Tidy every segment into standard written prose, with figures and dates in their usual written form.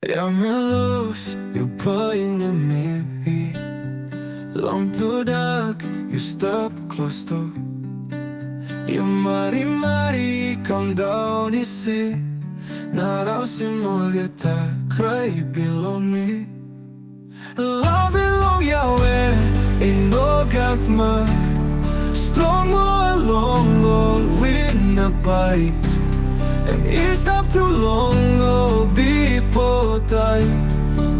Jag melus, jag painim long tudak, you stap, klostu. You marimari, come down isi rausim olgeta, krai, Bilong. Love belong Yahweh, Igat strong along all with a pait. And it's not too long, bipo Taim,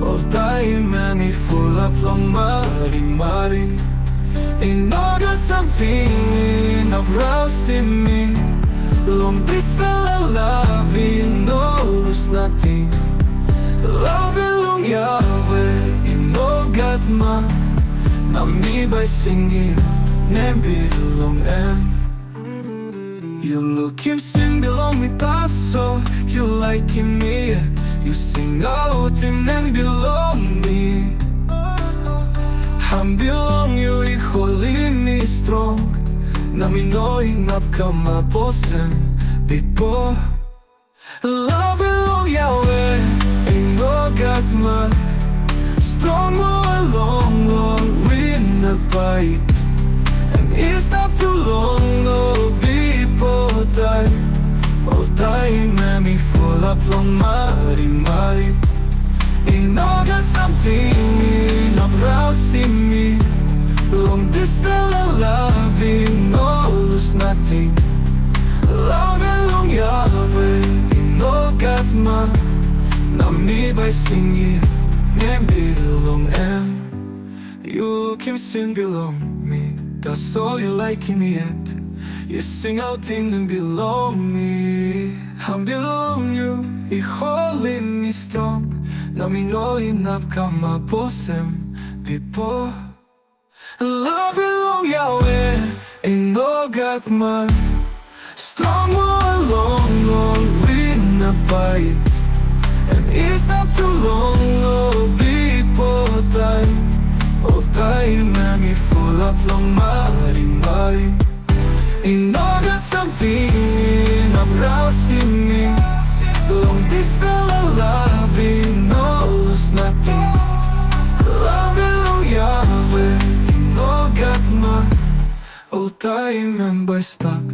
Oltaim and fulap long marimari. Samting, inap rausim long dispela Lav, nothing. Love belong Yahweh, Igat by singim, Bilong. You lukim sing belong me tasol, you laikim you singautim Bilong me. Bilong you holy me strong, inap bipo. Love belong Yahweh, Igat strong along all with a pait. And it's not too long, bipo Taim, Oltaim and fulap long marimari. Samting, inap rausim long dispela Lav, nothing. Love belong Yahweh, Igat by singim, Bilong. You lukim sing belong me, tasol you laikim you singautim Bilong me. Bilong you holy me strong, inap bipo. Love belong Yahweh, Igat strong along all with a pait. And it's not too long, bipo Taim, Oltaim and fulap long marimari. Samting, inap rausim long dispela Lav, nothing. Love belong Yahweh, Igat Oltaim and by stap.